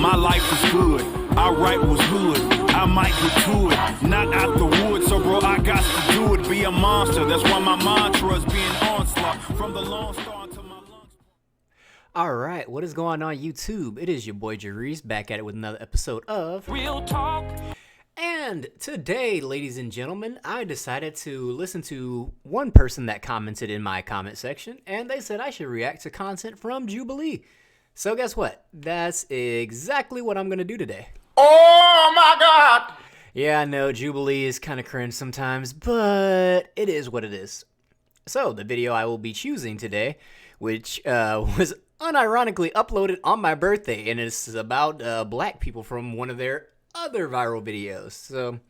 My life is good, I write was good, I might get to it, not out the woods, so bro, I got to do it, be a monster, that's why my mantra is being onslaught, from the Lone Star to my lungs. Alright, what is going on YouTube? It is your boy Jarice back at it with another episode of Real talk. And today, ladies and gentlemen, I decided to listen to one person that commented in my comment section, and they said I should react to content from Jubilee. So guess what? That's exactly what I'm going to do today. Oh my God! Yeah, I know, Jubilee is kind of cringe sometimes, but it is what it is. So, the video I will be choosing today, which was unironically uploaded on my birthday, and it's about black people from one of their other viral videos. So,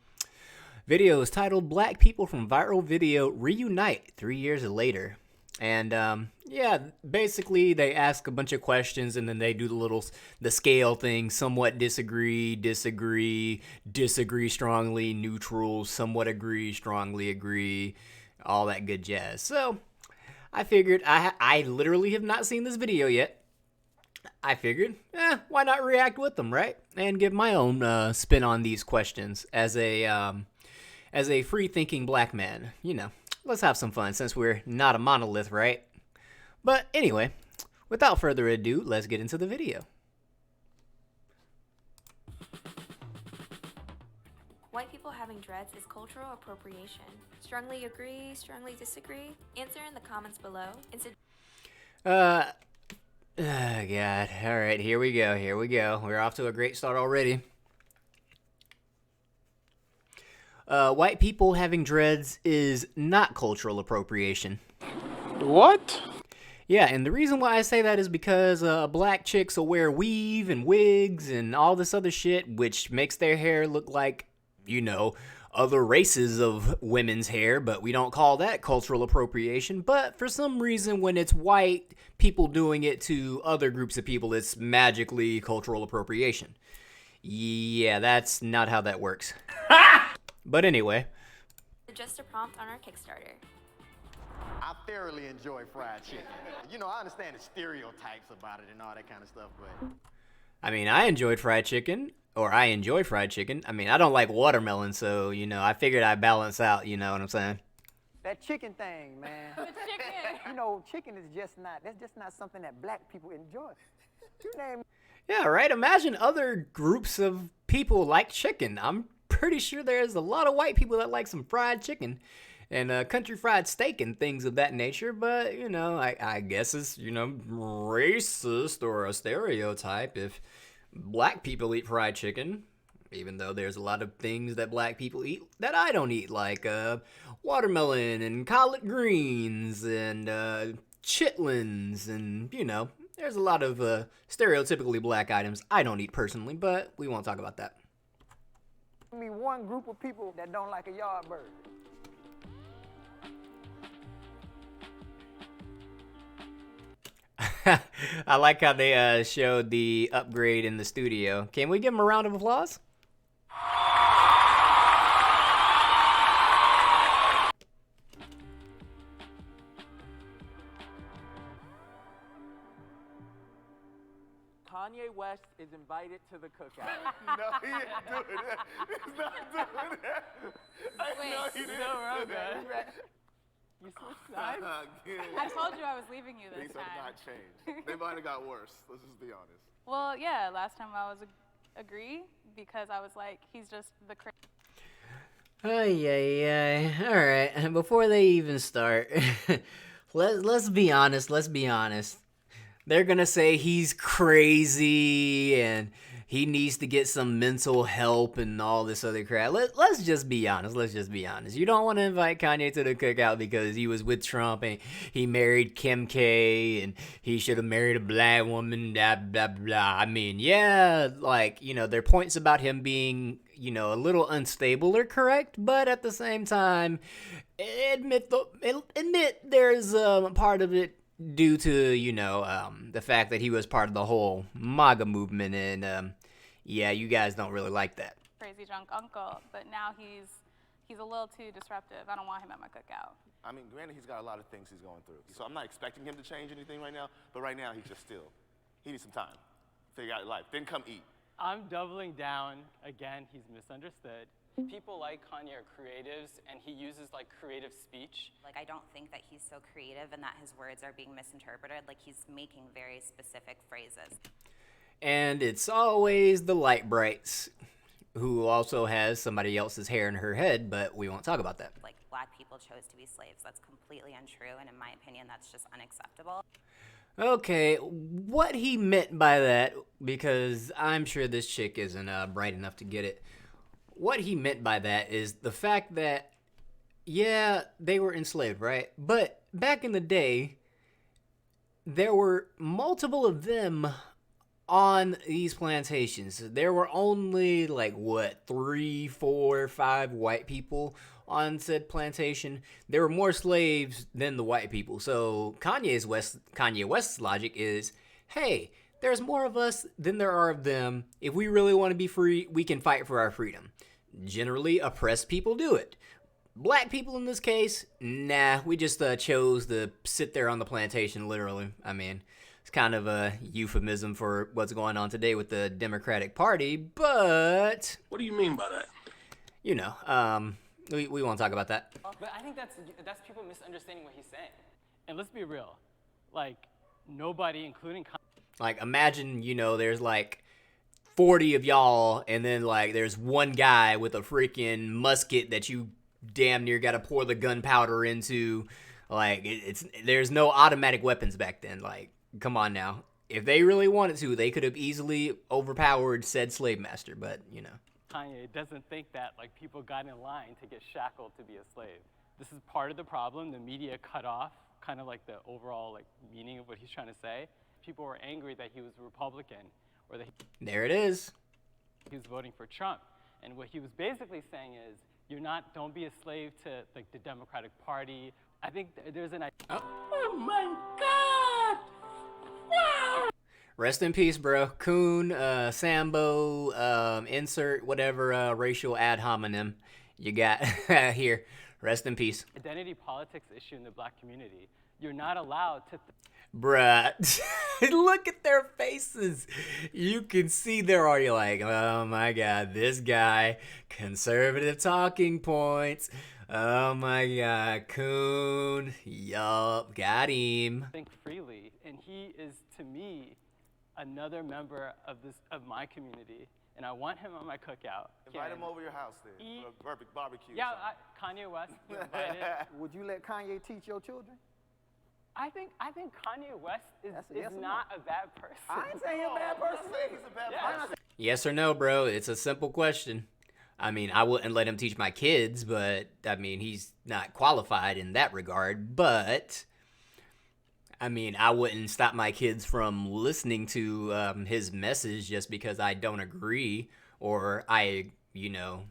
video is titled Black People from Viral Video Reunite 3 years later. And yeah, basically they ask a bunch of questions and then they do the scale thing, somewhat disagree, disagree, disagree strongly, neutral, somewhat agree, strongly agree, all that good jazz. So I figured, I literally have not seen this video yet. I figured, why not react with them, right? And give my own spin on these questions as a free-thinking black man. You know, let's have some fun since we're not a monolith, right? But anyway, without further ado, let's get into the video. White people having dreads is cultural appropriation. Strongly agree, strongly disagree? Answer in the comments below. Oh, God. All right, here we go. Here we go. We're off to a great start already. White people having dreads is not cultural appropriation. What? Yeah, and the reason why I say that is because black chicks will wear weave and wigs and all this other shit, which makes their hair look like, you know, other races of women's hair, but we don't call that cultural appropriation. But for some reason, when it's white people doing it to other groups of people, it's magically cultural appropriation. Yeah, that's not how that works. But anyway. Just a prompt on our Kickstarter. I thoroughly enjoy fried chicken. You know, I understand the stereotypes about it and all that kind of stuff, but... I mean, I enjoyed fried chicken. Or I enjoy fried chicken. I mean, I don't like watermelon, so, you know, I figured I'd balance out, you know what I'm saying? That chicken thing, man. The chicken. You know, chicken is that's just not something that black people enjoy. You name... Yeah, right? Imagine other groups of people like chicken. I'm pretty sure there's a lot of white people that like some fried chicken and country fried steak and things of that nature, but, you know, I guess it's, you know, racist or a stereotype if black people eat fried chicken, even though there's a lot of things that black people eat that I don't eat, like watermelon and collard greens and chitlins and, you know, there's a lot of stereotypically black items I don't eat personally, but we won't talk about that. Give me one group of people that don't like a yardbird. I like how they showed the upgrade in the studio. Can we give them a round of applause? Kanye West is invited to the cookout. No, he ain't doing that. He's not doing that. No, he didn't do that. You switched sides? I told you I was leaving you this Things have time. not changed. They might have got worse. Let's just be honest. Well, yeah, last time I was agree because I was like, he's just the crazy. All right, before they even start, let's be honest. Let's be honest. They're gonna say he's crazy and he needs to get some mental help and all this other crap. Let's just be honest. Let's just be honest. You don't want to invite Kanye to the cookout because he was with Trump and he married Kim K and he should have married a black woman, blah, blah, blah. I mean, yeah, like, you know, their points about him being, you know, a little unstable are correct, but at the same time, admit there's a part of it due to, you know, the fact that he was part of the whole MAGA movement, and yeah, you guys don't really like that. Crazy drunk uncle, but now he's a little too disruptive. I don't want him at my cookout. I mean, granted, he's got a lot of things he's going through. So I'm not expecting him to change anything right now, but right now he's just still. He needs some time. Figure out life. Then come eat. I'm doubling down. Again, he's misunderstood. People like Kanye are creatives, and he uses like creative speech. Like, I don't think that he's so creative and that his words are being misinterpreted. Like, he's making very specific phrases. And it's always the light brights, who also has somebody else's hair in her head, but we won't talk about that. Like, black people chose to be slaves. That's completely untrue, and in my opinion, that's just unacceptable. Okay, what he meant by that, because I'm sure this chick isn't bright enough to get it. What he meant by that is the fact that, yeah, they were enslaved, right? But back in the day, there were multiple of them on these plantations. There were only, like, what, 3, 4, 5 white people on said plantation. There were more slaves than the white people. So Kanye West's logic is, hey, there's more of us than there are of them. If we really want to be free, we can fight for our freedom. Generally, oppressed people do it. Black people in this case, nah, we just chose to sit there on the plantation, literally. I mean, it's kind of a euphemism for what's going on today with the Democratic Party, but... What do you mean by that? You know, we won't talk about that. But I think that's people misunderstanding what he's saying. And let's be real, like, nobody, including Kanye. Like, imagine, you know, there's like 40 of y'all, and then like there's one guy with a freaking musket that you damn near gotta pour the gunpowder into. Like, there's no automatic weapons back then. Like, come on now. If they really wanted to, they could have easily overpowered said slave master, but, you know. Kanye doesn't think that, like, people got in line to get shackled to be a slave. This is part of the problem. The media cut off kind of like the overall, like, meaning of what he's trying to say. People were angry that he was a Republican, or that there it is. He was voting for Trump. And what he was basically saying is, don't be a slave to, like, the Democratic Party. I think there's an... Oh my God! Wow! Rest in peace, bro. Coon, Sambo, insert whatever racial ad hominem you got here. Rest in peace. Identity politics issue in the black community. You're not allowed to... Bruh, look at their faces. You can see they're already like, oh my God, this guy, conservative talking points. Oh my God, Coon, yup, got him. Think freely, and he is, to me, another member of my community, and I want him on my cookout. Invite him over your house then for a perfect barbecue. Yeah, Kanye West, you're invited. Would you let Kanye teach your children? I think Kanye West is yes not a bad person. I ain't saying he's a bad person. He's a bad person. Yes or no, bro? It's a simple question. I mean, I wouldn't let him teach my kids, but, I mean, he's not qualified in that regard. But, I mean, I wouldn't stop my kids from listening to his message just because I don't agree or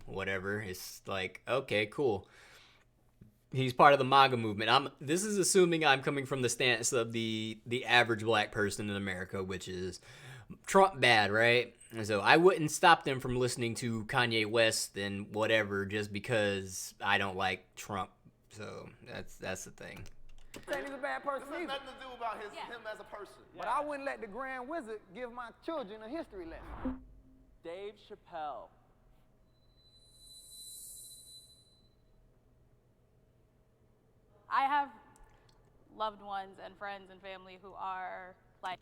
whatever. It's like, okay, cool. He's part of the MAGA movement. This is assuming I'm coming from the stance of the average black person in America, which is Trump bad, right? And so I wouldn't stop them from listening to Kanye West and whatever just because I don't like Trump. So that's the thing. Saying he's a bad person This has either. nothing to do about him as a person. But I wouldn't let the Grand Wizard give my children a history lesson. Dave Chappelle. I have loved ones and friends and family who are like...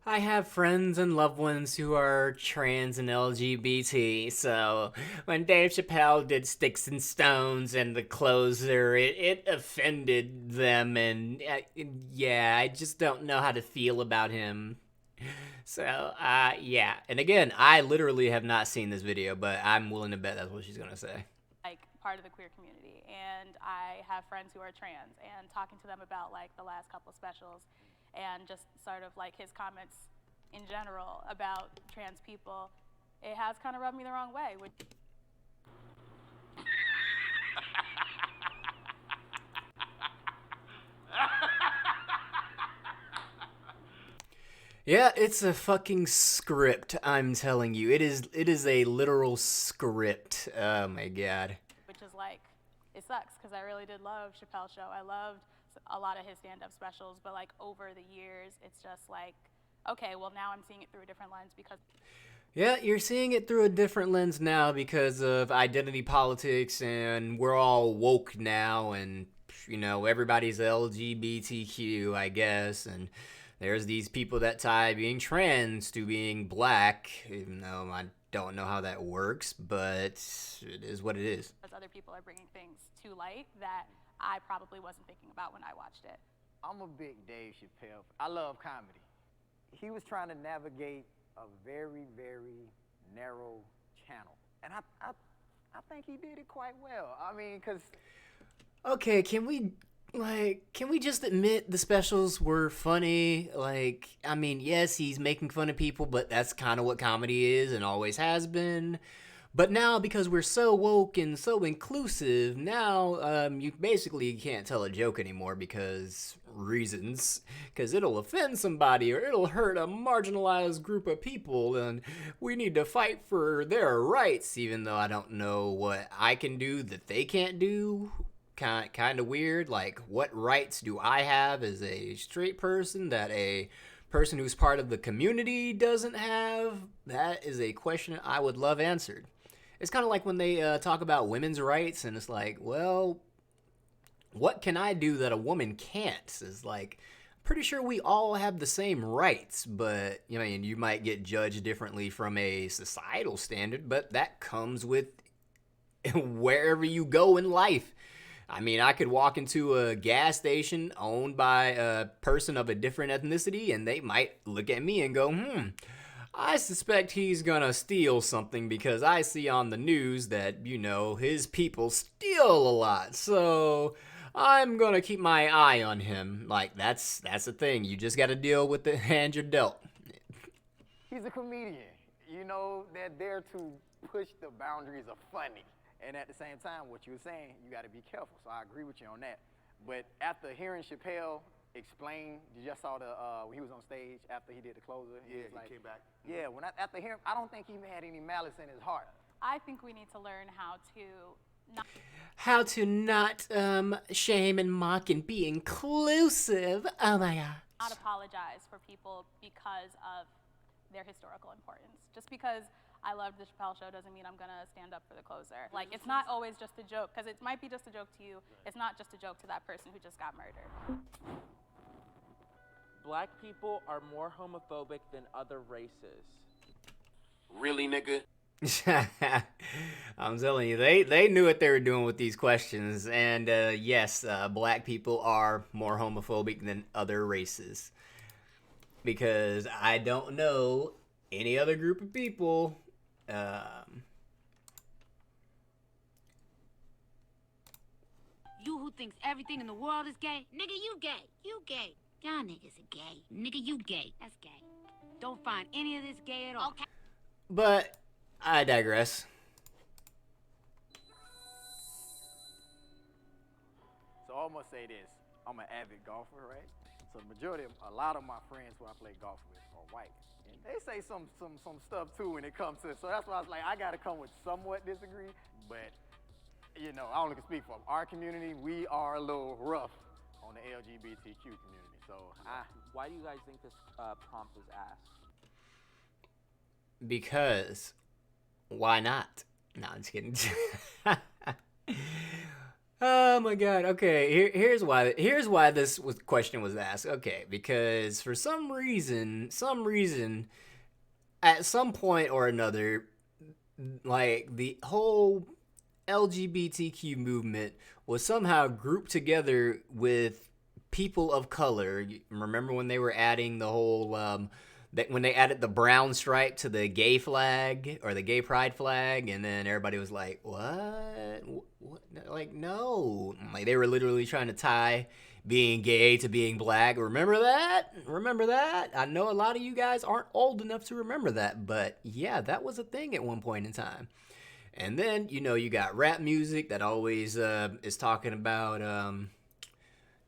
I have friends and loved ones who are trans and LGBT, so when Dave Chappelle did Sticks and Stones and The Closer, it offended them, and yeah, I just don't know how to feel about him. So, yeah. And again, I literally have not seen this video, but I'm willing to bet that's what she's gonna say. Like, part of the queer community, and I have friends who are trans, and talking to them about, like, the last couple of specials, and just sort of like his comments in general about trans people, it has kind of rubbed me the wrong way. Yeah, it's a fucking script, I'm telling you. It is a literal script. Oh my God. Which is like, it sucks, because I really did love Chappelle's show. I loved a lot of his stand-up specials, but like over the years, it's just like, okay, well now I'm seeing it through a different lens because... Yeah, you're seeing it through a different lens now because of identity politics, and we're all woke now, and everybody's LGBTQ, I guess, and there's these people that tie being trans to being black, even though I don't know how that works, but it is what it is. As other people are bringing things to light that I probably wasn't thinking about when I watched it. I'm a big Dave Chappelle. I love comedy. He was trying to navigate a very, very narrow channel. And I think he did it quite well. I mean, because... Okay, can we just admit the specials were funny? Yes, he's making fun of people, but that's kind of what comedy is and always has been. But now, because we're so woke and so inclusive, now you basically can't tell a joke anymore because reasons. Because it'll offend somebody or it'll hurt a marginalized group of people, and we need to fight for their rights, even though I don't know what I can do that they can't do. Kind of weird. Like, what rights do I have as a straight person that a person who's part of the community doesn't have? That is a question I would love answered. It's kind of like when they talk about women's rights, and it's like, well, what can I do that a woman can't? It's like, pretty sure we all have the same rights, but you might get judged differently from a societal standard, but that comes with wherever you go in life. I mean, I could walk into a gas station owned by a person of a different ethnicity, and they might look at me and go, I suspect he's gonna steal something because I see on the news that, his people steal a lot. So I'm gonna keep my eye on him. Like, that's the thing. You just gotta deal with the hand you're dealt. He's a comedian. They're there to push the boundaries of funny. And at the same time, what you were saying, you got to be careful. So I agree with you on that. But after hearing Chappelle explain, you just saw when he was on stage after he did the closer. Yeah, he came back. Yeah, after hearing, I don't think he had any malice in his heart. I think we need to learn how to not shame and mock and be inclusive. Oh my God. Not apologize for people because of their historical importance. Just because I loved the Chappelle show doesn't mean I'm gonna stand up for the closer. Like, it's not always just a joke, because it might be just a joke to you. It's not just a joke to that person who just got murdered. Black people are more homophobic than other races. Really, nigga? I'm telling you, they knew what they were doing with these questions, and yes, black people are more homophobic than other races. Because I don't know any other group of people you who thinks everything in the world is gay, nigga, you gay. You gay. Y'all niggas are gay. Nigga, you gay. That's gay. Don't find any of this gay at all. Okay. But I digress. So I'm gonna say this. I'm an avid golfer, right? So a lot of my friends who I play golf with are white. And they say some stuff too when it comes to it. So that's why I was like, I gotta come with somewhat disagree. But, I only can speak for our community. We are a little rough on the LGBTQ community. So why do you guys think this prompt was asked? Because why not? No, I'm just kidding. Oh my God. Okay, here's why this question was asked. Okay, because for some reason, at some point or another, like, the whole LGBTQ movement was somehow grouped together with people of color. Remember when they were adding the whole when they added the brown stripe to the gay flag or the gay pride flag, and then everybody was like, what? Like, no. Like, they were literally trying to tie being gay to being black. Remember that? I know a lot of you guys aren't old enough to remember that, but yeah, that was a thing at one point in time. And then, you got rap music that always is talking about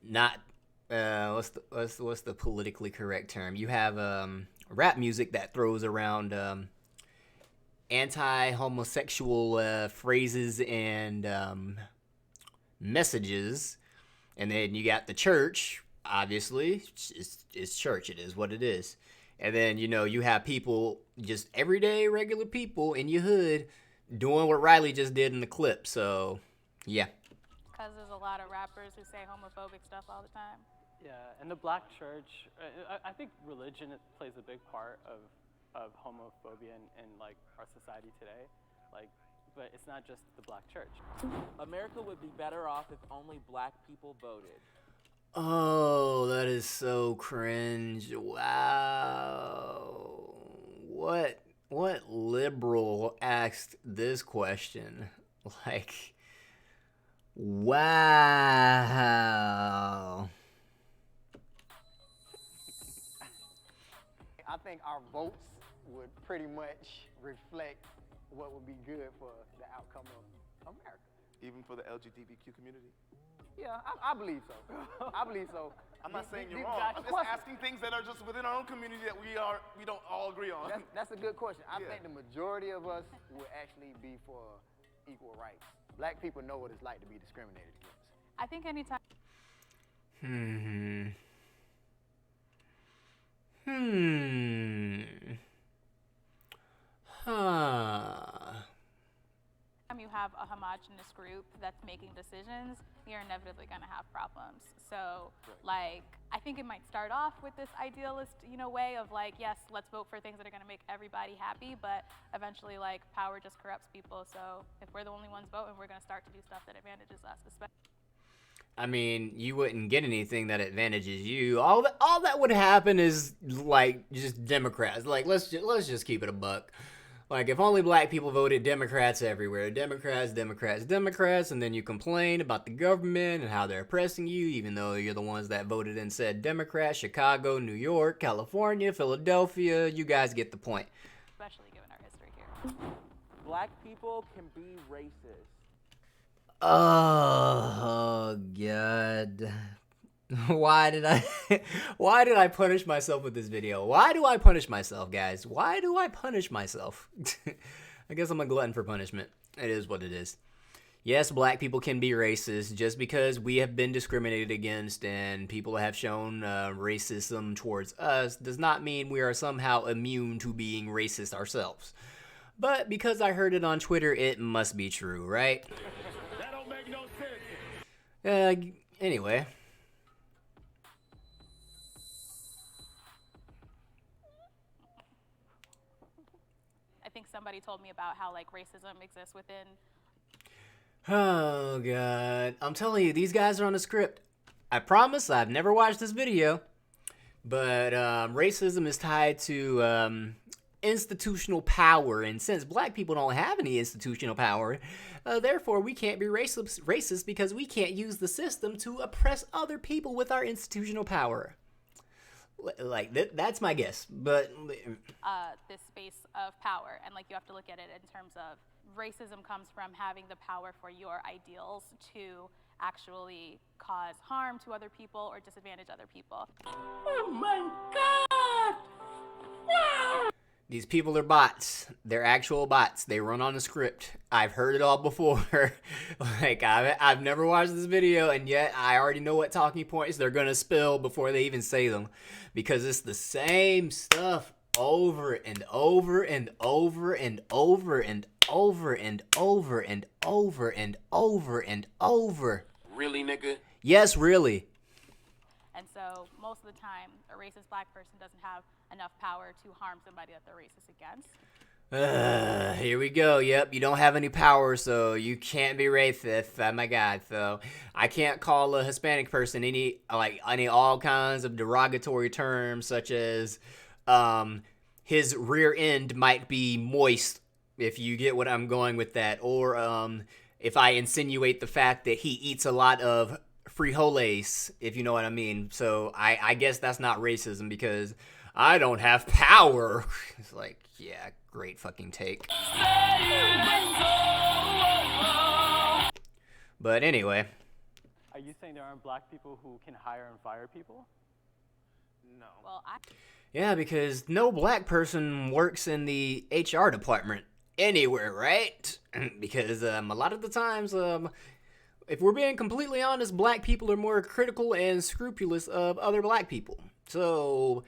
not what's the politically correct term? You have rap music that throws around anti-homosexual phrases and messages, and then you got the church. Obviously, it's church. It is what it is. And then, you know, you have people, just everyday regular people in your hood doing what Riley just did in the clip. So, yeah. Because there's a lot of rappers who say homophobic stuff all the time. Yeah, and the black church, I think religion plays a big part of homophobia in like our society today. Like, but it's not just the black church. America would be better off if only black people voted. Oh, that is so cringe. Wow. What liberal asked this question? Like, wow. I think our votes would pretty much reflect what would be good for the outcome of America. Even for the LGBTQ community? Yeah, I believe so. I believe so. I'm not saying you're wrong. I'm just asking things that are just within our own community that we don't all agree on. That's a good question. I think the majority of us would actually be for equal rights. Black people know what it's like to be discriminated against. I think anytime. You have a homogenous group that's making decisions, you're inevitably going to have problems. So, like, I think it might start off with this idealist, you know, way of like, yes, let's vote for things that are going to make everybody happy, but eventually, like, power just corrupts people. So, if we're the only ones voting, we're going to start to do stuff that advantages us, especially. I mean, you wouldn't get anything that advantages you. All that would happen is like just Democrats. Like, let's just keep it a buck. Like, if only black people voted, Democrats everywhere. Democrats, and then you complain about the government and how they're oppressing you, even though you're the ones that voted and said Democrat. Chicago, New York, California, Philadelphia, you guys get the point. Especially given our history here. Black people can be racist. Oh, God. Why did I punish myself with this video? Why do I punish myself, guys? Why do I punish myself? I guess I'm a glutton for punishment. It is what it is. Yes, black people can be racist. Just because we have been discriminated against and people have shown racism towards us does not mean we are somehow immune to being racist ourselves. But because I heard it on Twitter, it must be true, right? That don't make no sense. Anyway. I think somebody told me about how, like, racism exists within. Oh, God. I'm telling you, these guys are on a script. I promise I've never watched this video. But racism is tied to institutional power. And since black people don't have any institutional power, therefore we can't be racist because we can't use the system to oppress other people with our institutional power. Like, that's my guess, but this space of power, and like you have to look at it in terms of racism comes from having the power for your ideals to actually cause harm to other people or disadvantage other people. Oh my God! Wow! These people are bots. They're actual bots. They run on a script. I've heard it all before. Like, I've never watched this video, and yet I already know what talking points they're going to spill before they even say them. Because it's the same stuff over and over and over and over and over and over and over and over and over. Really, nigga? Yes, really. And so most of the time, a racist black person doesn't have enough power to harm somebody that they're racist against. Here we go. Yep, you don't have any power, so you can't be racist. Oh my God. So I can't call a Hispanic person any all kinds of derogatory terms, such as his rear end might be moist, if you get what I'm going with that, or if I insinuate the fact that he eats a lot of frijoles, if you know what I mean. So I guess that's not racism because I don't have power. It's like, yeah, great fucking take. But anyway. Are you saying there aren't black people who can hire and fire people? No. Well, Yeah, because no black person works in the HR department anywhere, right? Because a lot of the times, if we're being completely honest, black people are more critical and scrupulous of other black people. So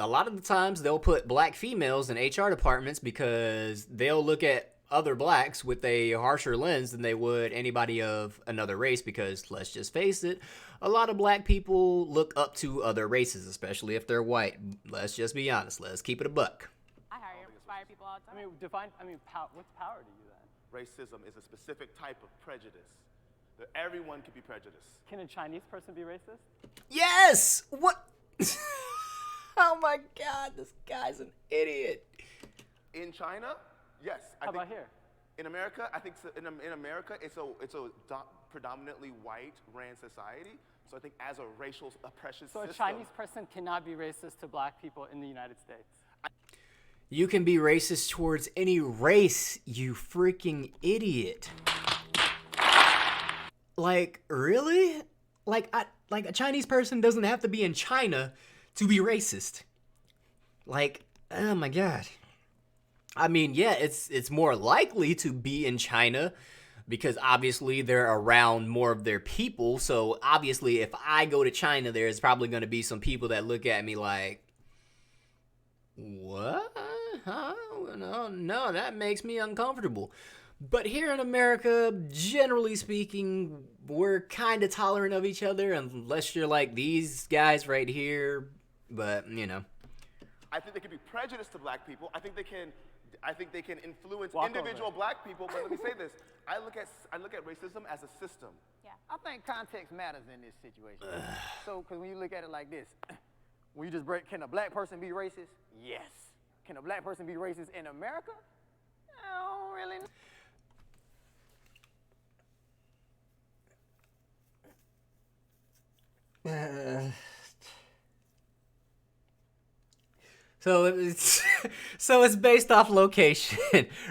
a lot of the times they'll put black females in HR departments because they'll look at other blacks with a harsher lens than they would anybody of another race, because let's just face it, a lot of black people look up to other races, especially if they're white. Let's just be honest. Let's keep it a buck. I fire people all the time. What's power to you then? Racism is a specific type of prejudice. That everyone can be prejudiced. Can a Chinese person be racist? Yes! What? Oh my God, this guy's an idiot. In China, yes. How about here? In America, I think in America, it's a predominantly white ran society. So I think as a racial oppression system. So a Chinese person cannot be racist to black people in the United States? You can be racist towards any race, you freaking idiot. Like, really? Like a Chinese person doesn't have to be in China to be racist. Like, oh my God. I mean, yeah, it's more likely to be in China because obviously they're around more of their people. So obviously if I go to China, there's probably going to be some people that look at me like, what? Huh? No, that makes me uncomfortable. But here in America, generally speaking, we're kind of tolerant of each other unless you're like these guys right here. But, you know. I think they can be prejudiced to black people. I think they can influence individual black people. But let me say this: I look at racism as a system. Yeah, I think context matters in this situation. So, because when you look at it like this, when you just can a black person be racist? Yes. Can a black person be racist in America? I don't really know. So it's based off location.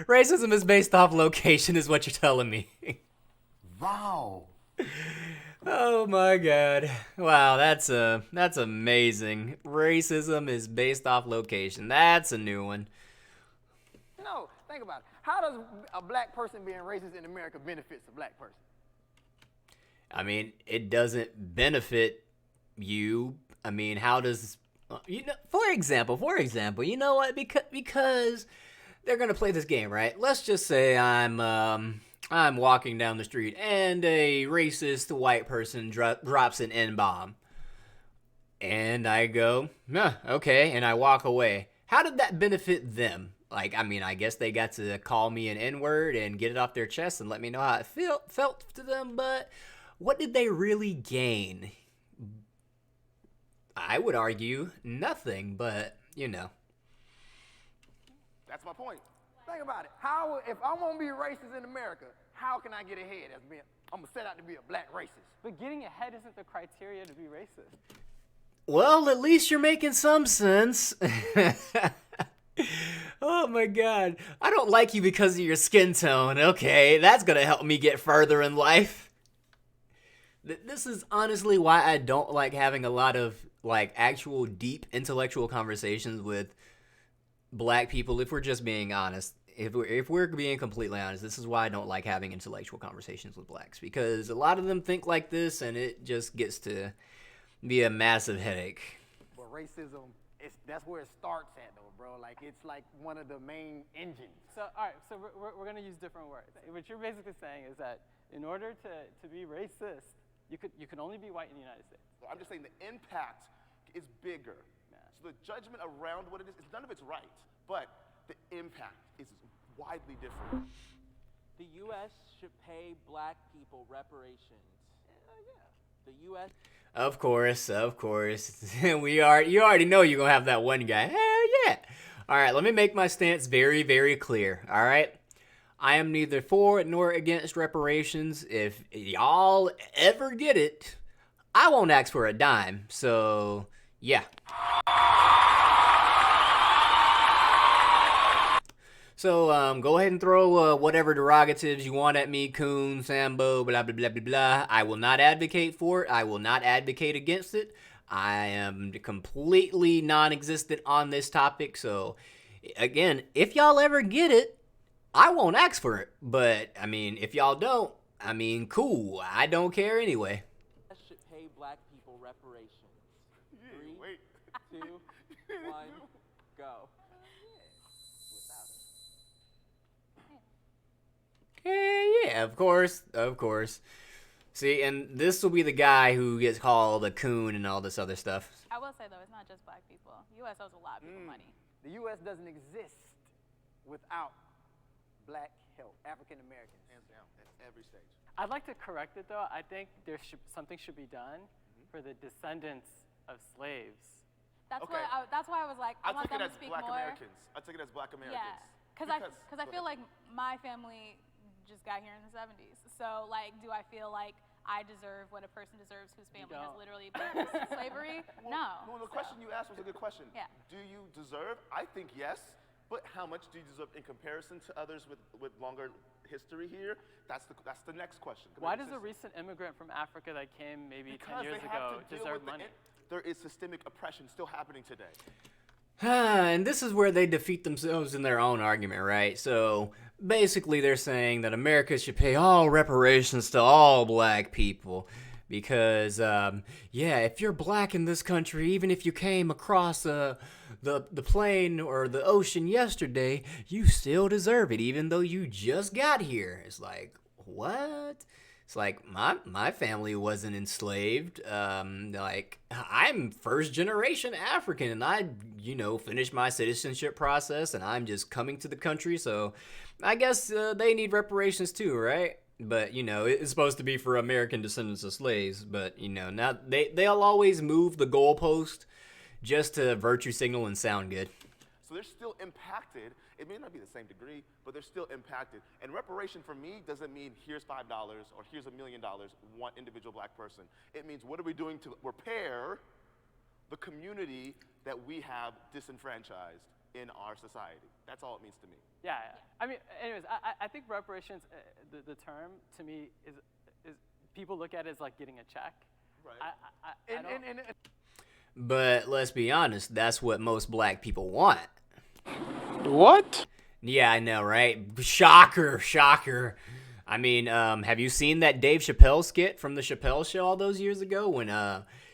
Racism is based off location, is what you're telling me. Wow. Oh my God! Wow, that's amazing. Racism is based off location. That's a new one. No, think about it. How does a black person being racist in America benefits a black person? I mean, it doesn't benefit you. I mean, how does for example, you know what? Because they're gonna play this game, right? Let's just say I'm walking down the street and a racist white person drops an N-bomb, and I go, okay, and I walk away. How did that benefit them? Like, I mean, I guess they got to call me an N-word and get it off their chest and let me know how it felt to them, but what did they really gain? I would argue nothing, but, you know. That's my point. Think about it. If I'm gonna be racist in America, how can I get ahead? I'm gonna set out to be a black racist. But getting ahead isn't the criteria to be racist. Well, at least you're making some sense. Oh my God. I don't like you because of your skin tone. Okay, that's gonna help me get further in life. This is honestly why I don't like having a lot of like actual deep intellectual conversations with black people, if we're just being honest. If we're being completely honest, this is why I don't like having intellectual conversations with blacks, because a lot of them think like this and it just gets to be a massive headache. But racism, that's where it starts at though, bro. Like, it's like one of the main engines. So, all right, so we're gonna use different words. What you're basically saying is that in order to be racist, you can only be white in the United States. I'm just saying the impact is bigger. Yeah. So the judgment around what it is, none of it's right, but the impact is widely different. The U.S. should pay black people reparations. The U.S. Of course. You already know you're gonna have that one guy. Hell yeah! All right, let me make my stance very, very clear. All right, I am neither for nor against reparations. If y'all ever get it, I won't ask for a dime. So yeah. So, go ahead and throw whatever derogatives you want at me, coon, Sambo, blah, blah, blah, blah, blah. I will not advocate for it. I will not advocate against it. I am completely non-existent on this topic. So, again, if y'all ever get it, I won't ask for it. But, I mean, if y'all don't, I mean, cool. I don't care anyway. Should pay black people reparations. 3, 2, 1, go. Yeah, of course, of course. See, and this will be the guy who gets called a coon and all this other stuff. I will say, though, it's not just black people. U.S. owes a lot of people money. The U.S. doesn't exist without black help, African Americans. Hands down, at every stage. I'd like to correct it, though. I think something should be done for the descendants of slaves. That's Okay. that's why I was like, I I want take it them as to speak black more. Americans. I take it as black Americans. Yeah, because I feel like my family just got here in the 70s. So like, do I feel like I deserve what a person deserves whose family has literally been in slavery? No. Well, the question you asked was a good question. Yeah. Do you deserve? I think yes. But how much do you deserve in comparison to others with longer history here? That's the next question. Why does a recent immigrant from Africa that came maybe 10 years ago deserve money? There is systemic oppression still happening today. And this is where they defeat themselves in their own argument, right? So basically they're saying that America should pay all reparations to all black people because, yeah, if you're black in this country, even if you came across the plane or the ocean yesterday, you still deserve it, even though you just got here. It's like, what? It's like, my family wasn't enslaved. Like, I'm first generation African, and I, finished my citizenship process, and I'm just coming to the country, so I guess they need reparations too, right? But, it's supposed to be for American descendants of slaves, but, now they'll always move the goalpost just to virtue signal and sound good. So they're still impacted. It may not be the same degree, but they're still impacted. And reparation for me doesn't mean here's $5 or here's $1 million, one individual black person. It means what are we doing to repair the community that we have disenfranchised in our society? That's all it means to me. Yeah. I mean, anyways, I think reparations, the term to me is people look at it as like getting a check. Right. But let's be honest, that's what most black people want. What? Yeah, I know, right? Shocker. I mean, have you seen that Dave Chappelle skit from the Chappelle Show all those years ago when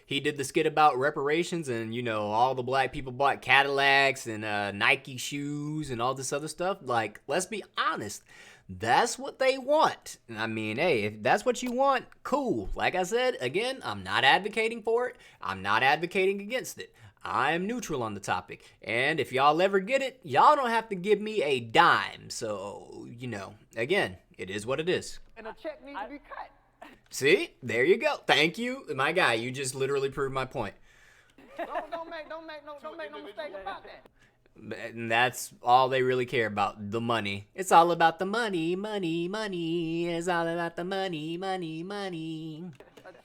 he did the skit about reparations and, all the black people bought Cadillacs and Nike shoes and all this other stuff? Like, let's be honest. That's what they want. I mean, hey, if that's what you want, cool. Like I said, again, I'm not advocating for it. I'm not advocating against it. I'm neutral on the topic. And if y'all ever get it, y'all don't have to give me a dime. So, again, it is what it is. And a check needs to be cut. See? There you go. Thank you. My guy, you just literally proved my point. Don't make no mistake about that. And that's all they really care about, the money. It's all about the money. It's all about the money. A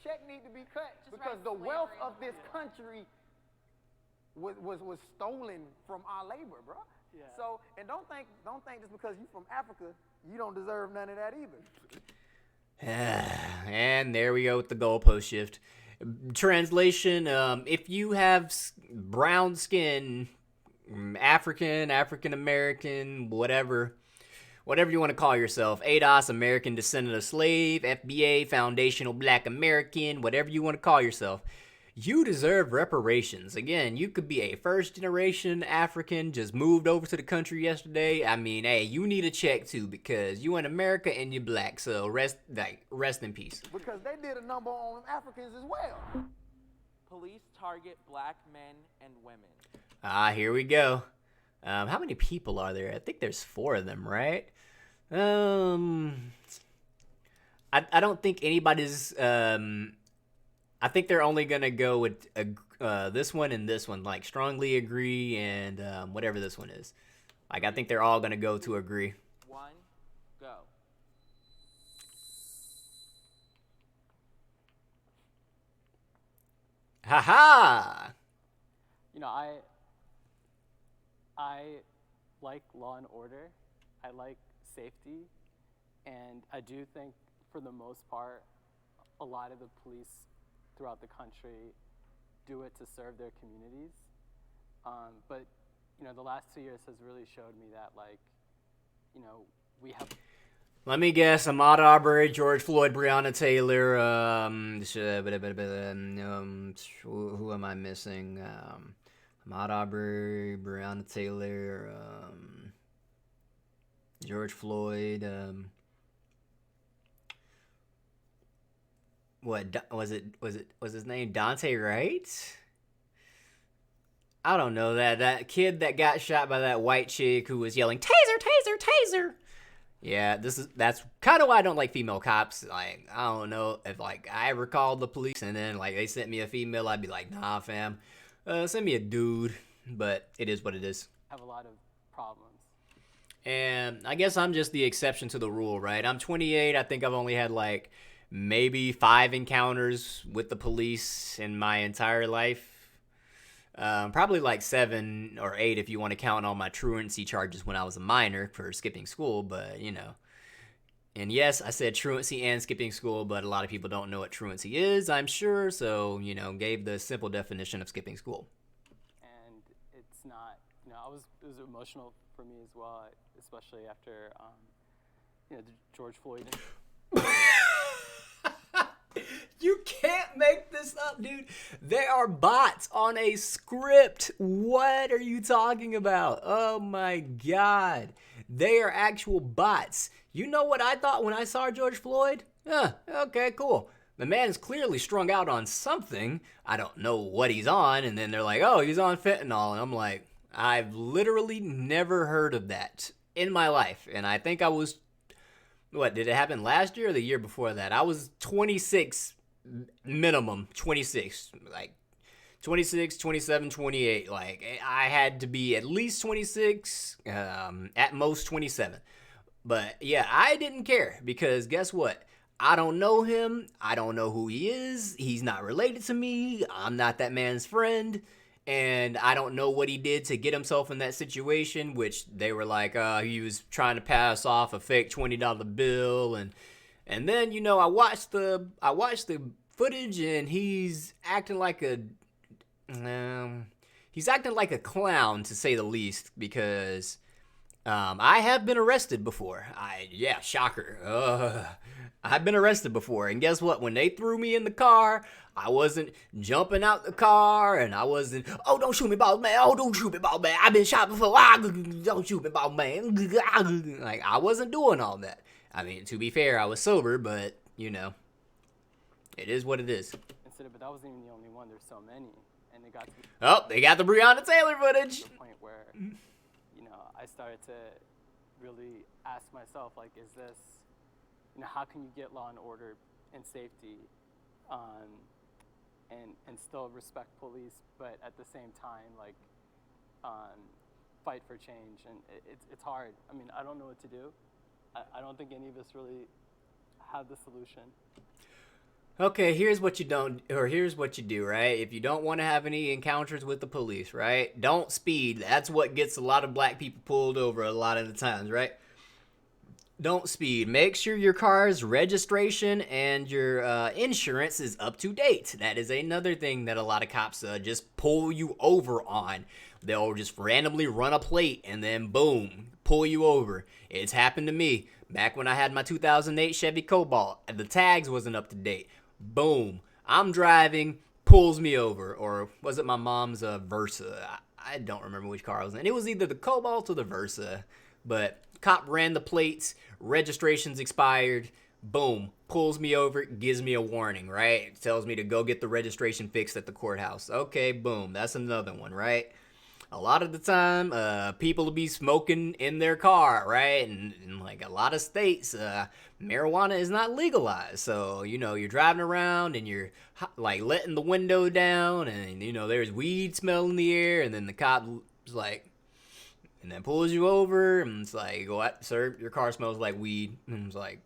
check needs to be cut because the wealth of this country was stolen from our labor, bro. Yeah. So, and don't think just because you're from Africa, you don't deserve none of that either. And there we go with the goalpost shift. Translation, if you have brown skin, African American, whatever you want to call yourself, ADOS, American Descendant of Slave, FBA, Foundational Black American, whatever you want to call yourself, you deserve reparations. Again, you could be a first generation African, just moved over to the country yesterday. I mean, hey, you need a check too because you in America and you're black, so rest in peace. Because they did a number on Africans as well. Police target black men and women. Here we go. How many people are there? I think there's 4 of them, right? I don't think anybody's. I think they're only gonna go with this one and this one, like strongly agree and whatever this one is. Like I think they're all gonna go to agree. 1, go. Ha-ha! I like law and order. I like safety. And I do think, for the most part, a lot of the police throughout the country do it to serve their communities. But, the last 2 years has really showed me that, we have... Let me guess, Ahmaud Arbery, George Floyd, Breonna Taylor, who am I missing? Ahmaud Arbery, Breonna Taylor, George Floyd, was his name Dante Wright? I don't know, that kid that got shot by that white chick who was yelling taser, taser, taser. Yeah, that's kind of why I don't like female cops. Like, I don't know if like I ever called the police and then like they sent me a female, I'd be like, nah, fam, send me a dude. But it is what it is. Have a lot of problems. And I guess I'm just the exception to the rule, right? I'm 28. I think I've only had like maybe 5 encounters with the police in my entire life. Probably like 7 or 8 if you want to count all my truancy charges when I was a minor for skipping school, but you know. And yes, I said truancy and skipping school, but a lot of people don't know what truancy is, I'm sure, so, you know, gave the simple definition of skipping school. And it's not, you know, it was emotional for me as well, especially after, you know, the George Floyd. You can't make this up, dude. They are bots on a script. What are you talking about? Oh my God. They are actual bots. You know what I thought when I saw George Floyd? Okay, cool. The man is clearly strung out on something. I don't know what he's on. And then they're like, oh, he's on fentanyl. And I'm like, I've literally never heard of that in my life. And I think I was, what, did it happen last year or the year before that? I was 26 minimum, 26, like 26, 27, 28. Like, I had to be at least 26, at most 27. But yeah, I didn't care because guess what? I don't know him. I don't know who he is. He's not related to me. I'm not that man's friend. And I don't know what he did to get himself in that situation, which they were like, he was trying to pass off a fake $20 bill. And then, you know, I watched the footage and he's acting like a clown, to say the least, because I have been arrested before. Shocker. I've been arrested before, and guess what? When they threw me in the car, I wasn't jumping out the car, and I wasn't, oh, don't shoot me, boss man. Oh, don't shoot me, boss man. I've been shot before. Don't shoot me, boss man. Like, I wasn't doing all that. I mean, to be fair, I was sober, but, you know, it is what it is. But that wasn't even the only one. There's so many, and they got to they got the Breonna Taylor footage. the point where, you know, I started to really ask myself, like, is this, you know, how can you get law and order and safety, and still respect police, but at the same time, like, fight for change? And it's hard. I mean, I don't know what to do. I don't think any of us really have the solution. Okay, here's what you do, right? If you don't want to have any encounters with the police, right? Don't speed. That's what gets a lot of black people pulled over a lot of the times, right? Don't speed. Make sure your car's registration and your insurance is up to date. That is another thing that a lot of cops just pull you over on. They'll just randomly run a plate and then boom, pull you over. It's happened to me back when I had my 2008 Chevy Cobalt. The tags wasn't up to date. Boom, I'm driving, pulls me over. Or was it my mom's Versa? I don't remember which car I was in. It was either the Cobalt or the Versa. But cop ran the plates, registration's expired, boom, pulls me over, gives me a warning, right? Tells me to go get the registration fixed at the courthouse. Okay, boom, that's another one, right? A lot of the time, people will be smoking in their car, right? And like a lot of states, marijuana is not legalized. So, you know, you're driving around and you're like letting the window down and, you know, there's weed smell in the air. And then the cop is like, and then pulls you over and it's like, go out, sir, your car smells like weed. And it's like,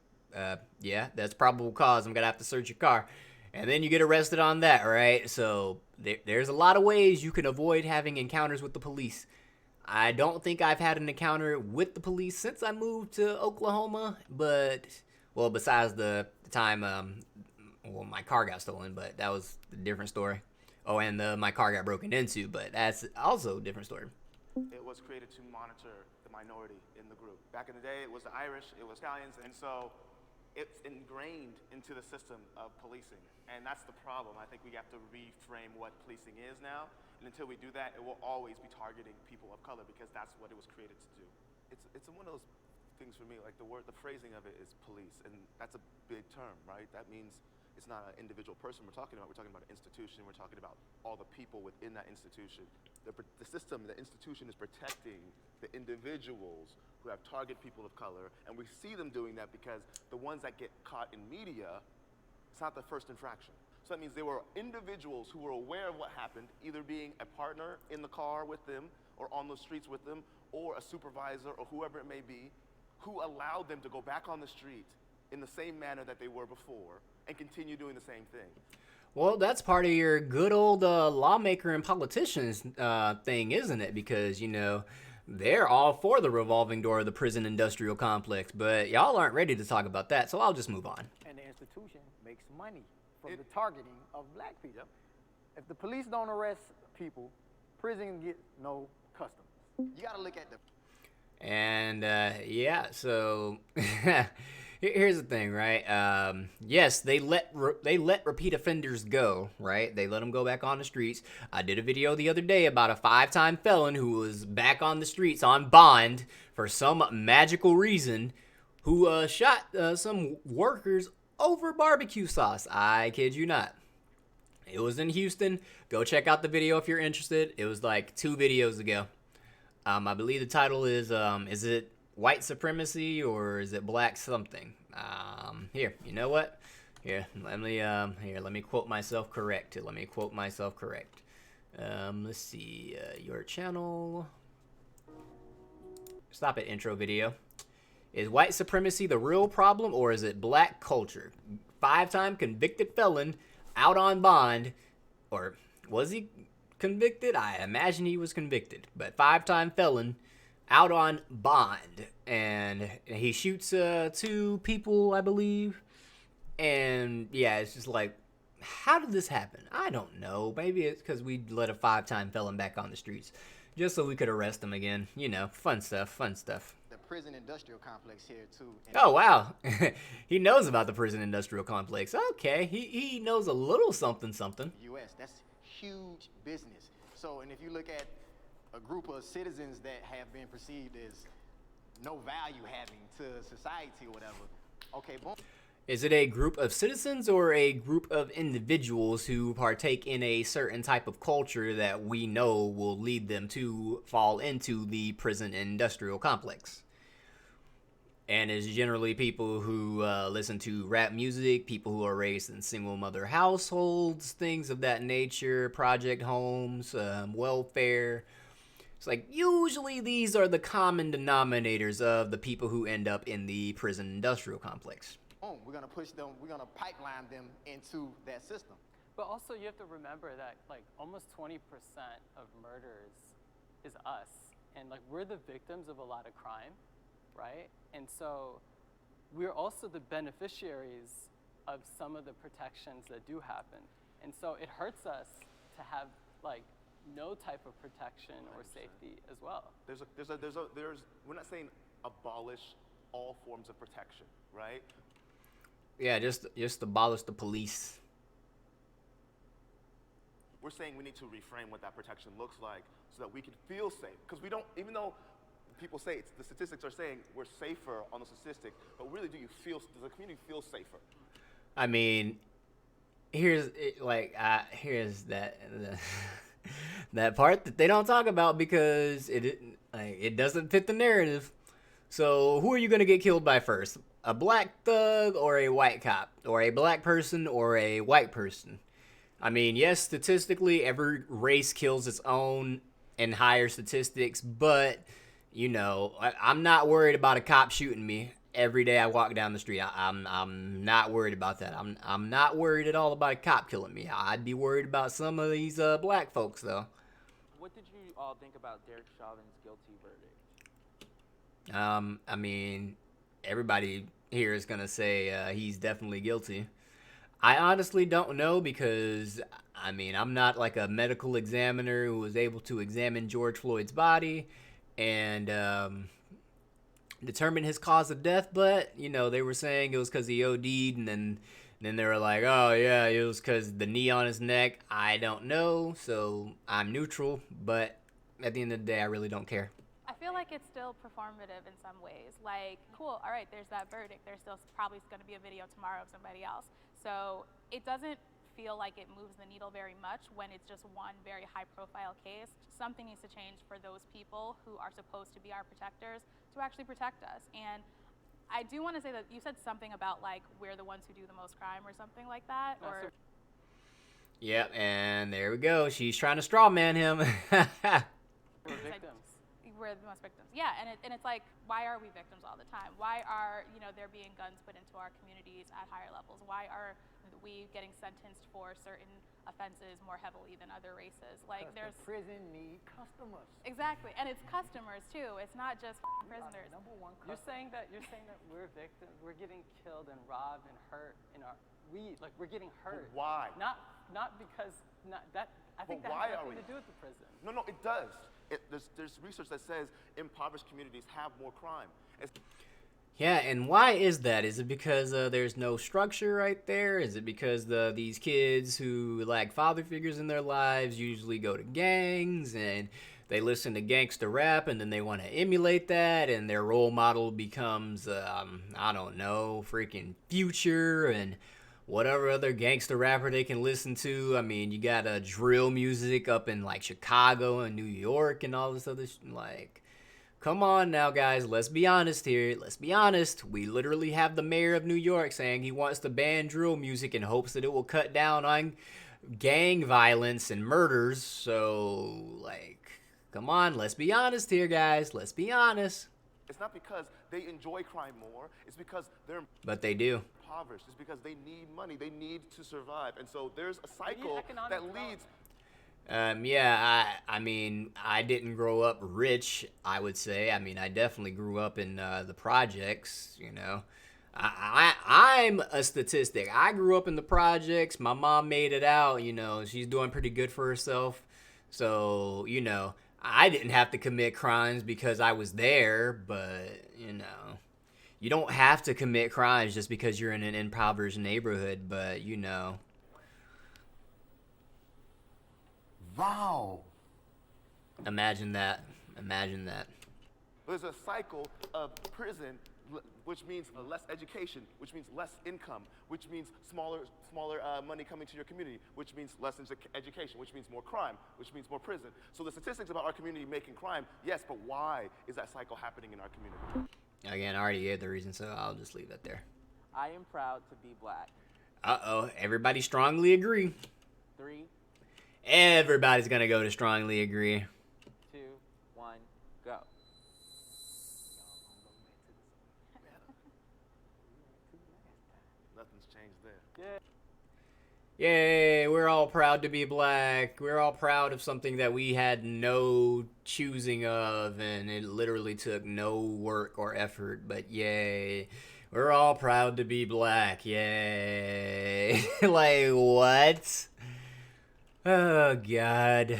yeah, that's probable cause. I'm going to have to search your car. And then you get arrested on that, right? So there's a lot of ways you can avoid having encounters with the police. I don't think I've had an encounter with the police since I moved to Oklahoma, but, well, besides the time, my car got stolen, but that was a different story. Oh, and my car got broken into, but that's also a different story. It was created to monitor the minority in the group. Back in the day, it was the Irish, it was Italians, and so it's ingrained into the system of policing. And that's the problem. I think we have to reframe what policing is now. And until we do that, it will always be targeting people of color because that's what it was created to do. It's one of those things for me, like the phrasing of it is police, and that's a big term, right? That means it's not an individual person we're talking about an institution, we're talking about all the people within that institution. The system, the institution is protecting the individuals who have target people of color, and we see them doing that because the ones that get caught in media, it's not the first infraction. So that means there were individuals who were aware of what happened, either being a partner in the car with them or on the streets with them, or a supervisor or whoever it may be, who allowed them to go back on the street in the same manner that they were before and continue doing the same thing. Well, that's part of your good old lawmaker and politicians thing, isn't it? Because, you know, they're all for the revolving door of the prison industrial complex, but y'all aren't ready to talk about that, so I'll just move on. And the institution makes money from the targeting of black people. Yep. If the police don't arrest people, prison gets no customers. You gotta look at the... And, yeah, so... Here's the thing, right? Yes, they let repeat offenders go, right? They let them go back on the streets. I did a video the other day about a 5-time felon who was back on the streets on bond for some magical reason, who shot some workers over barbecue sauce. I kid you not. It was in Houston. Go check out the video if you're interested. It was like 2 videos ago. I believe the title is it white supremacy or is it black something? Here, you know what? Here, let me quote myself correct. Let's see, your channel. Stop it, intro video. Is white supremacy the real problem or is it black culture? 5-time convicted felon out on bond, or was he convicted? I imagine he was convicted, but 5-time felon out on bond, and he shoots 2 people, I believe. And yeah, it's just like, how did this happen? I don't know. Maybe it's because we let a 5-time felon back on the streets just so we could arrest him again. You know, fun stuff. The prison industrial complex here too. Oh wow, he knows about the prison industrial complex. Okay, he knows a little something. U.S. That's huge business. So, and if you look at a group of citizens that have been perceived as no value having to society or whatever, okay, boom. Is it a group of citizens or a group of individuals who partake in a certain type of culture that we know will lead them to fall into the prison industrial complex? And it's generally people who listen to rap music, people who are raised in single mother households, things of that nature, project homes, welfare. It's like usually these are the common denominators of the people who end up in the prison industrial complex. We're gonna push them, we're gonna pipeline them into that system. But also you have to remember that like almost 20% of murders is us. And like we're the victims of a lot of crime, right? And so we're also the beneficiaries of some of the protections that do happen. And so it hurts us to have like no type of protection or safety as well. We're not saying abolish all forms of protection, right? Yeah, just abolish the police. We're saying we need to reframe what that protection looks like so that we can feel safe. Because we don't, even though people say the statistics are saying we're safer on the statistics, but really does the community feel safer? I mean, here's that part that they don't talk about because it doesn't fit the narrative. So who are you gonna get killed by first? A black thug or a white cop? Or a black person or a white person? I mean, yes, statistically, every race kills its own in higher statistics, but, you know, I'm not worried about a cop shooting me every day I walk down the street. I'm not worried about that. I'm not worried at all about a cop killing me. I'd be worried about some of these black folks, though. What did you all think about Derek Chauvin's guilty verdict? I mean, everybody here is going to say he's definitely guilty. I honestly don't know because, I mean, I'm not like a medical examiner who was able to examine George Floyd's body and determine his cause of death, but, you know, they were saying it was because he OD'd and then Then they were like, oh yeah, it was because the knee on his neck. I don't know, so I'm neutral, but at the end of the day, I really don't care. I feel like it's still performative in some ways. Like, cool, all right, there's that verdict. There's still probably going to be a video tomorrow of somebody else. So it doesn't feel like it moves the needle very much when it's just one very high-profile case. Something needs to change for those people who are supposed to be our protectors to actually protect us. And I do want to say that you said something about, like, we're the ones who do the most crime or something like that. Or Yep, and there we go. She's trying to straw man him. We're victims. We're the most victims. Yeah, and it's like, why are we victims all the time? Why are, there being guns put into our communities at higher levels? Why are we getting sentenced for certain offenses more heavily than other races? Like, there's the prison need customers. Exactly, and it's customers too. It's not just prisoners. Number one You're saying that we're victims. We're getting killed and robbed and hurt we're getting hurt. But why? Not because that. I think But that why has are nothing we? to do with the prison. No, it does. There's research that says impoverished communities have more crime. Yeah, and why is that? Is it because there's no structure right there? Is it because these kids who lack father figures in their lives usually go to gangs and they listen to gangster rap and then they want to emulate that and their role model becomes, I don't know, freaking Future and whatever other gangster rapper they can listen to? I mean, you got drill music up in like Chicago and New York and all this other like, come on now, guys. Let's be honest here. Let's be honest. We literally have the mayor of New York saying he wants to ban drill music in hopes that it will cut down on gang violence and murders. So, like, come on. Let's be honest here, guys. Let's be honest. It's not because they enjoy crime more. It's because they're But they do. impoverished. It's because they need money. They need to survive. And so there's a cycle that leads. Yeah, I mean, I didn't grow up rich, I would say. I mean, I definitely grew up in the projects, I'm a statistic. I grew up in the projects. My mom made it out, she's doing pretty good for herself. So, I didn't have to commit crimes because I was there, but, you don't have to commit crimes just because you're in an impoverished neighborhood, but, Wow. Imagine that. Imagine that. There's a cycle of prison, which means less education, which means less income, which means smaller money coming to your community, which means less education, which means more crime, which means more prison. So the statistics about our community making crime, yes, but why is that cycle happening in our community? Again, I already gave the reason, so I'll just leave it there. I am proud to be black. Uh-oh, everybody strongly agree. 3, Everybody's gonna go to strongly agree. 2, 1, go. Nothing's changed there. Yay, we're all proud to be black. We're all proud of something that we had no choosing of, and it literally took no work or effort, but yay. We're all proud to be black, yay. Like, what? Oh, God.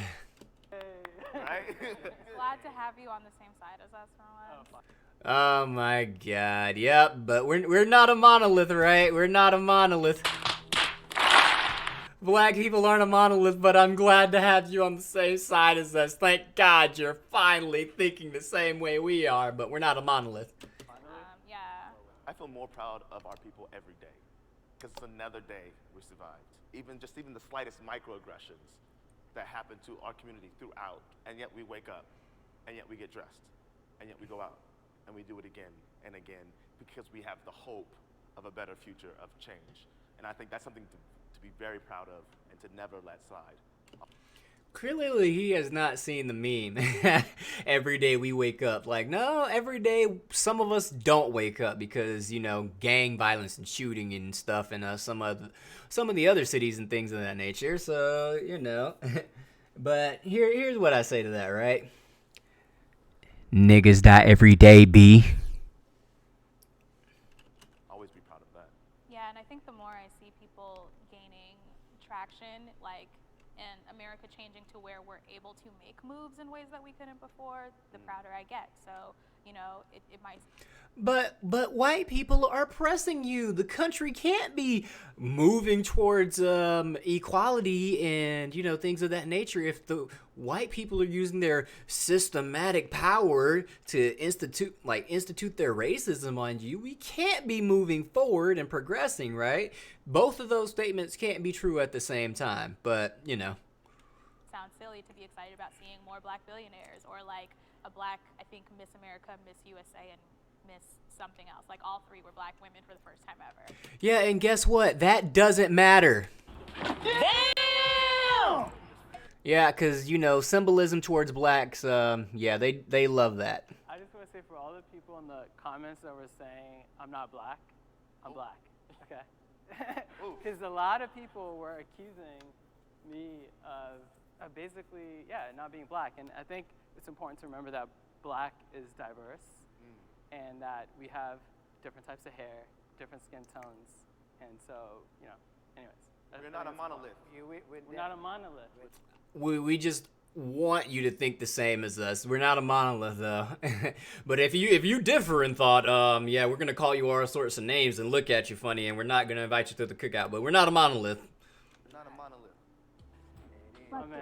Right? Glad to have you on the same side as us for once. Oh, my God. Yep, but we're not a monolith, right? We're not a monolith. Black people aren't a monolith, but I'm glad to have you on the same side as us. Thank God you're finally thinking the same way we are, but we're not a monolith. Yeah. I feel more proud of our people every day because it's another day we survived. Even the slightest microaggressions that happen to our community throughout, and yet we wake up, and yet we get dressed, and yet we go out, and we do it again and again because we have the hope of a better future, of change. And I think that's something to be very proud of and to never let slide. Clearly, he has not seen the meme. Every day we wake up. Like, no, every day some of us don't wake up because, gang violence and shooting and stuff in some of the other cities and things of that nature. So, But here's what I say to that, right? Niggas die every day, B. Always be proud of that. Yeah, and I think the more I see people gaining traction, like, and America changing to where we're able to make moves in ways that we couldn't before, the prouder I get. So, you know, it might. But white people are oppressing you. The country can't be moving towards equality and, you know, things of that nature if the white people are using their systematic power to institute their racism on you. We can't be moving forward and progressing, right? Both of those statements can't be true at the same time, but, you know. Sounds silly to be excited about seeing more black billionaires or like a black, I think, Miss America, Miss USA, and Miss something else. Like all three were black women for the first time ever. Yeah, and guess what? That doesn't matter. Damn! Yeah, because, you know, symbolism towards blacks, yeah, they love that. I just want to say for all the people in the comments that were saying, I'm not black, I'm black, okay? Because a lot of people were accusing me of basically, yeah, not being black. And I think it's important to remember that black is diverse and that we have different types of hair, different skin tones. And so, you know, anyways. We're not a monolith. We're not a monolith. We just want you to think the same as us. We're not a monolith, though. But if you differ in thought, yeah, we're gonna call you all sorts of names and look at you funny, and we're not gonna invite you to the cookout. But we're not a monolith. We're not a monolith. My man.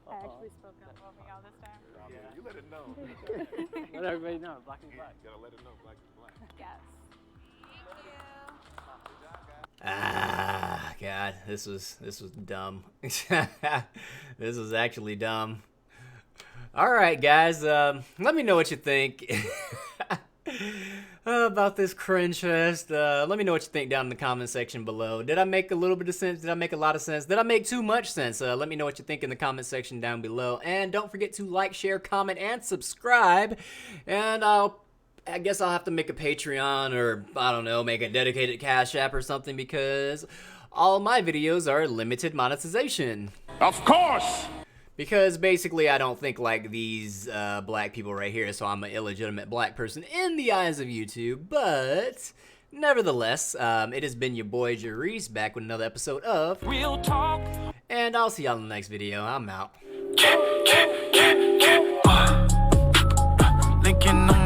I actually spoke up over y'all this time. Yeah, you let it know. Let everybody know, black is black. You gotta let it know, black is black. Yes. Ah, God, this was dumb. This was actually dumb. All right, guys, let me know what you think about this cringe fest. Let me know what you think down in the comment section below. Did I make a little bit of sense? Did I make a lot of sense? Did I make too much sense? Let me know what you think in the comment section down below. And don't forget to like, share, comment, and subscribe. And I guess I'll have to make a Patreon or, I don't know, make a dedicated Cash App or something because all my videos are limited monetization. Of course! Because basically I don't think like these black people right here, so I'm an illegitimate black person in the eyes of YouTube. But nevertheless, it has been your boy Jarice back with another episode of Real Talk. And I'll see y'all in the next video. I'm out. Linking on